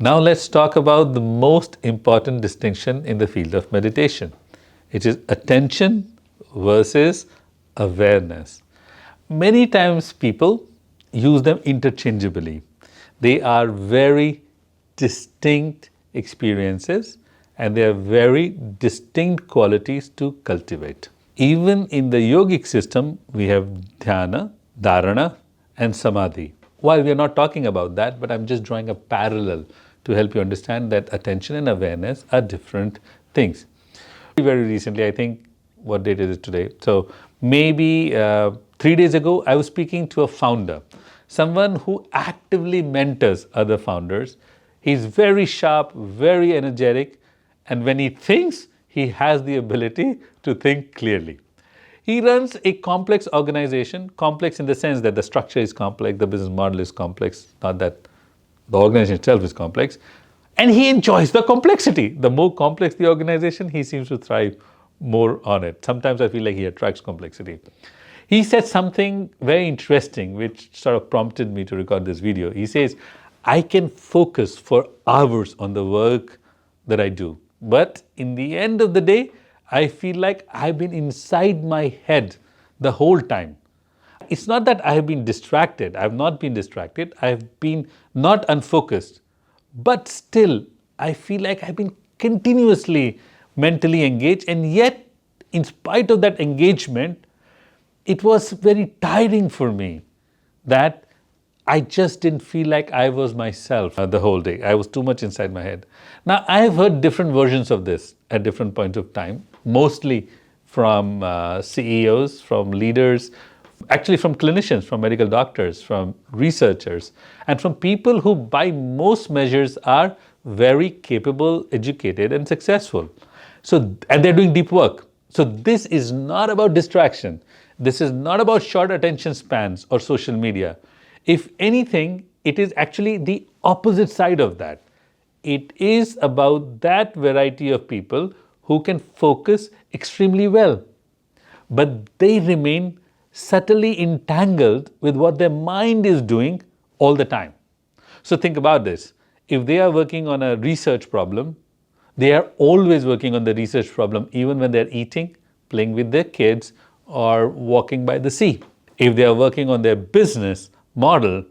Now let's talk about the most important distinction in the field of meditation. It is attention versus awareness. Many times people use them interchangeably. They are very distinct experiences and they are very distinct qualities to cultivate. Even in the yogic system, we have dhyana, dharana, and samadhi. While we are not talking about that, but I'm just drawing a parallel to help you understand that attention and awareness are different things. Very recently, I think, what date is it today? So maybe 3 days ago, I was speaking to a founder, someone who actively mentors other founders. He's very sharp, very energetic, and when he thinks, he has the ability to think clearly. He runs a complex organization, complex in the sense that the structure is complex, the business model is complex, not that the organization itself is complex, and he enjoys the complexity. The more complex the organization, he seems to thrive more on it. Sometimes I feel like he attracts complexity. He said something very interesting, which sort of prompted me to record this video. He says, I can focus for hours on the work that I do, but in the end of the day, I feel like I've been inside my head the whole time. It's not that I have been distracted. I have not been distracted. I have been not unfocused. But still, I feel like I've been continuously mentally engaged. And yet, in spite of that engagement, it was very tiring for me that I just didn't feel like I was myself the whole day. I was too much inside my head. Now, I have heard different versions of this at different points of time, mostly from CEOs, from leaders, actually from clinicians, from medical doctors, from researchers, and from people who by most measures are very capable, educated, and successful. And they're doing deep work. So this is not about distraction. This is not about short attention spans or social media. If anything, it is actually the opposite side of that. It is about that variety of people who can focus extremely well, but they remain subtly entangled with what their mind is doing all the time. So think about this. If they are working on a research problem, they are always working on the research problem, even when they're eating, playing with their kids, or walking by the sea. If they are working on their business model,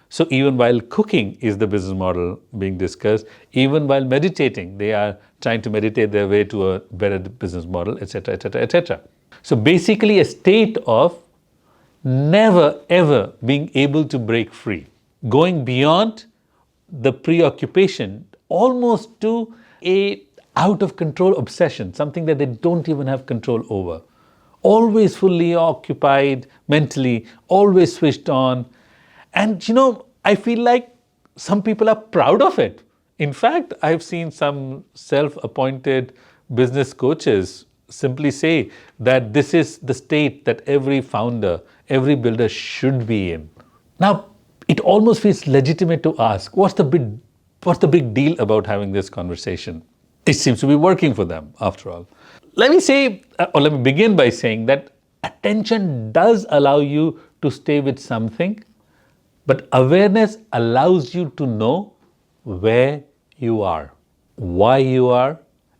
so even while cooking is the business model being discussed, even while meditating, they are trying to meditate their way to a better business model, etc., etc., etc. So basically a state of never ever being able to break free, going beyond the preoccupation almost to a out of control obsession, something that they don't even have control over. Always fully occupied mentally, always switched on. And I feel like some people are proud of it. In fact, I've seen some self-appointed business coaches simply say that this is the state that every founder, every builder should be in. Now, it almost feels legitimate to ask, what's the big deal about having this conversation? It seems to be working for them, after all. Let me begin by saying that attention does allow you to stay with something, but awareness allows you to know where you are, why you are,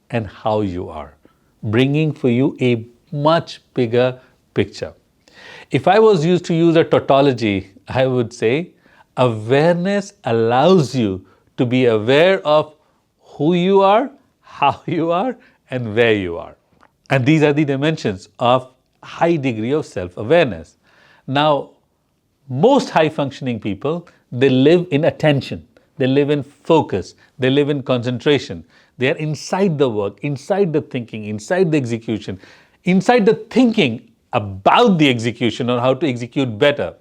and how you are, bringing for you a much bigger picture. If I was used to use a tautology, I would say awareness allows you to be aware of who you are, how you are, and where you are. And these are the dimensions of high degree of self-awareness. Now, most high-functioning people, they live in attention, they live in focus, they live in concentration. They are inside the work, inside the thinking, inside the execution, inside the thinking about the execution or how to execute better.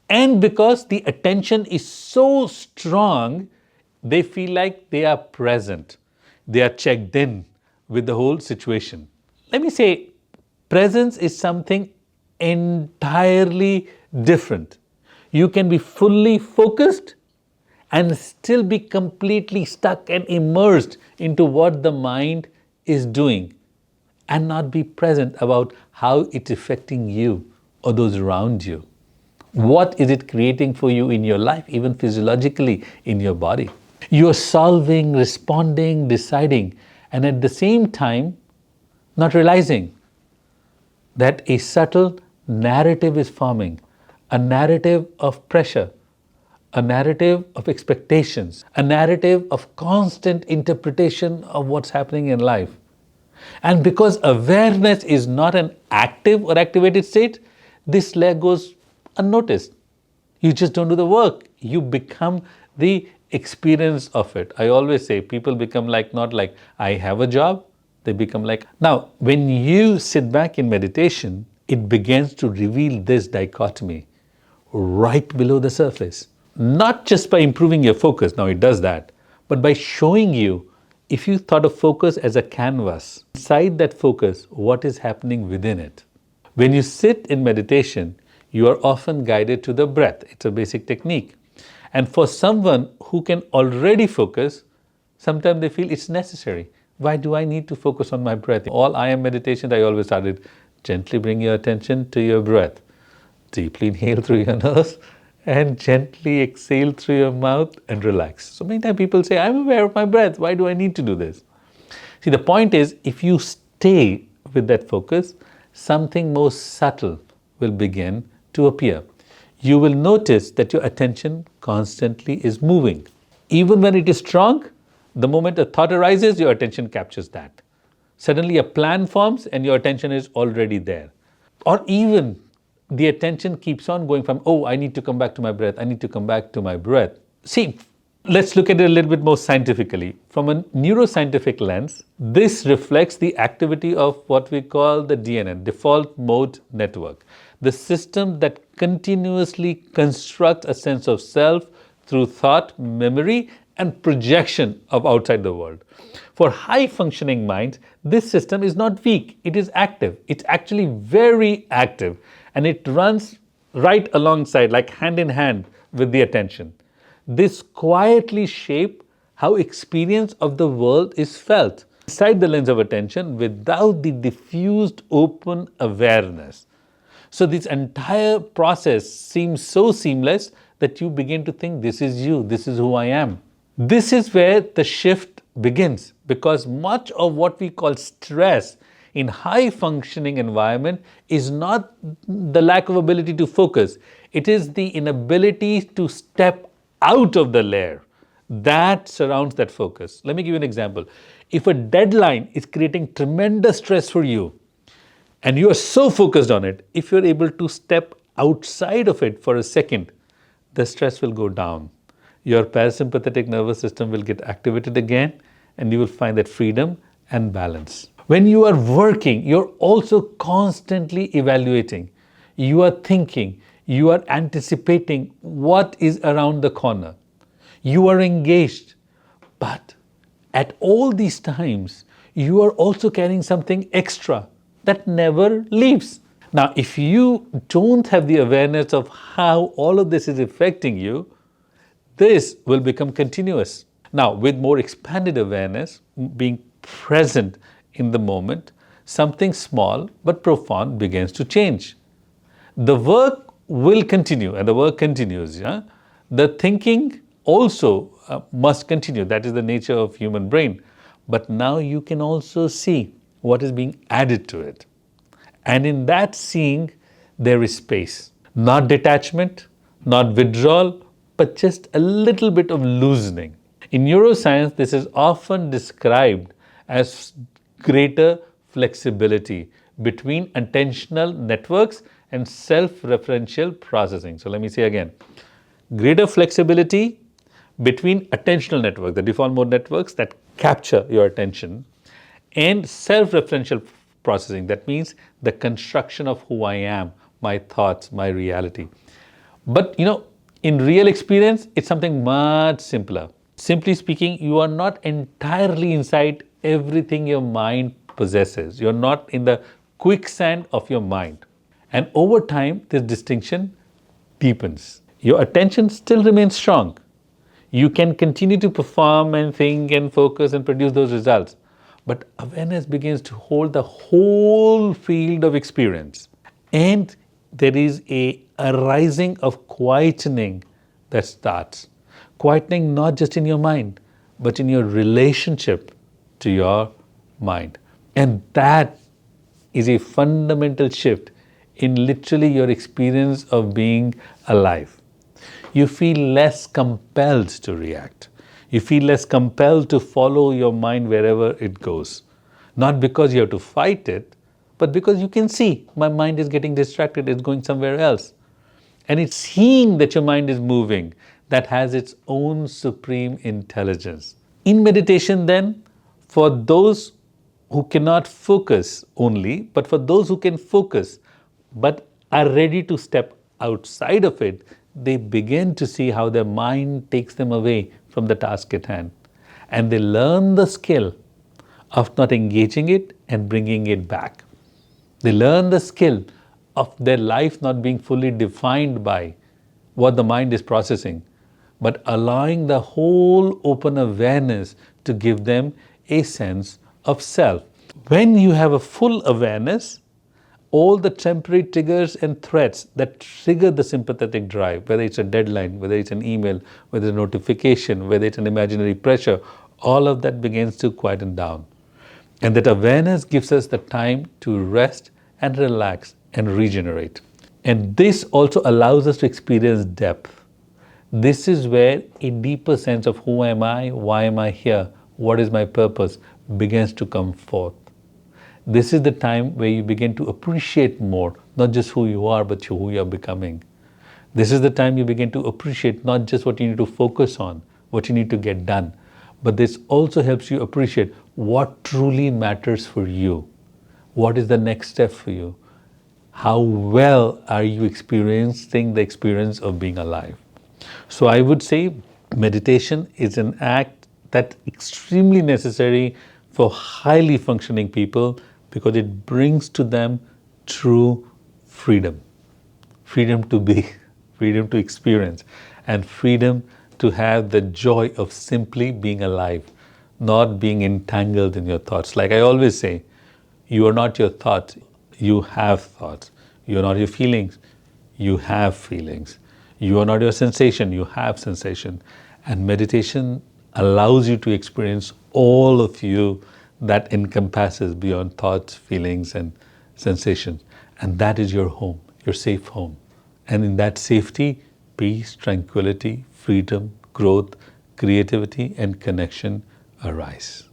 And because the attention is so strong, they feel like they are present. They are checked in with the whole situation. Let me say, presence is something entirely different. You can be fully focused and still be completely stuck and immersed into what the mind is doing and not be present about how it's affecting you or those around you. What is it creating for you in your life, even physiologically in your body? You are solving, responding, deciding, and at the same time, not realizing that a subtle narrative is forming, a narrative of pressure, a narrative of expectations, a narrative of constant interpretation of what's happening in life. And because awareness is not an active or activated state, this layer goes unnoticed. You just don't do the work. You become the experience of it. I always say people become like, not like I have a job, they become like. Now, when you sit back in meditation, it begins to reveal this dichotomy right below the surface. Not just by improving your focus, now it does that, but by showing you, if you thought of focus as a canvas, inside that focus, what is happening within it. When you sit in meditation, you are often guided to the breath. It's a basic technique. And for someone who can already focus, sometimes they feel it's necessary. Why do I need to focus on my breath? All I am meditation, I always started, gently bring your attention to your breath. Deeply inhale through your nose and gently exhale through your mouth and relax. So many times people say, I'm aware of my breath. Why do I need to do this? See, the point is, if you stay with that focus, something more subtle will begin to appear. You will notice that your attention constantly is moving. Even when it is strong, the moment a thought arises, your attention captures that. Suddenly a plan forms and your attention is already there. Or even the attention keeps on going from, oh, I need to come back to my breath, I need to come back to my breath. See, let's look at it a little bit more scientifically. From a neuroscientific lens, this reflects the activity of what we call the DNN, default mode network, the system that continuously constructs a sense of self through thought, memory, and projection of outside the world. For high functioning minds, this system is not weak, it is active. It's actually very active, and it runs right alongside, like hand in hand with the attention. This quietly shapes how experience of the world is felt inside the lens of attention without the diffused open awareness. So this entire process seems so seamless that you begin to think, this is you, this is who I am. This is where the shift begins, because much of what we call stress in high functioning environment is not the lack of ability to focus. It is the inability to step out of the layer that surrounds that focus. Let me give you an example. If a deadline is creating tremendous stress for you and you are so focused on it, if you're able to step outside of it for a second, the stress will go down. Your parasympathetic nervous system will get activated again, and you will find that freedom and balance. When you are working, you're also constantly evaluating. You are thinking, you are anticipating what is around the corner. You are engaged, but at all these times, you are also carrying something extra that never leaves. Now, if you don't have the awareness of how all of this is affecting you, this will become continuous. Now, with more expanded awareness, being present in the moment, something small but profound begins to change. The work will continue, and the work continues. Yeah? The thinking also must continue. That is the nature of human brain. But now you can also see what is being added to it. And in that seeing, there is space. Not detachment, not withdrawal, but just a little bit of loosening. In neuroscience, this is often described as greater flexibility between attentional networks and self-referential processing. So let me say again, greater flexibility between attentional networks, the default mode networks that capture your attention, and self-referential processing. That means the construction of who I am, my thoughts, my reality. But in real experience, it's something much simpler. Simply speaking, you are not entirely inside everything your mind possesses. You're not in the quicksand of your mind. And over time, this distinction deepens. Your attention still remains strong. You can continue to perform and think and focus and produce those results. But awareness begins to hold the whole field of experience. And there is a rising of quietening that starts. Quietening not just in your mind, but in your relationship to your mind. And that is a fundamental shift in literally your experience of being alive. You feel less compelled to react. You feel less compelled to follow your mind wherever it goes. Not because you have to fight it, but because you can see my mind is getting distracted, it's going somewhere else. And it's seeing that your mind is moving that has its own supreme intelligence. In meditation, then, for those who cannot focus only, but for those who can focus but are ready to step outside of it, they begin to see how their mind takes them away from the task at hand. And they learn the skill of not engaging it and bringing it back. They learn the skill of their life not being fully defined by what the mind is processing, but allowing the whole open awareness to give them a sense of self. When you have a full awareness, all the temporary triggers and threats that trigger the sympathetic drive, whether it's a deadline, whether it's an email, whether it's a notification, whether it's an imaginary pressure, all of that begins to quieten down. And that awareness gives us the time to rest and relax and regenerate. And this also allows us to experience depth. This is where a deeper sense of who am I, why am I here, what is my purpose begins to come forth. This is the time where you begin to appreciate more, not just who you are, but who you are becoming. This is the time you begin to appreciate not just what you need to focus on, what you need to get done, but this also helps you appreciate what truly matters for you. What is the next step for you? How well are you experiencing the experience of being alive? So I would say meditation is an act that's extremely necessary for highly functioning people because it brings to them true freedom. Freedom to be, freedom to experience, and freedom to have the joy of simply being alive, not being entangled in your thoughts. Like I always say, you are not your thoughts, you have thoughts. You are not your feelings, you have feelings. You are not your sensation, you have sensation. And meditation allows you to experience all of you that encompasses beyond thoughts, feelings, and sensations. And that is your home, your safe home. And in that safety, peace, tranquility, freedom, growth, creativity, and connection arise.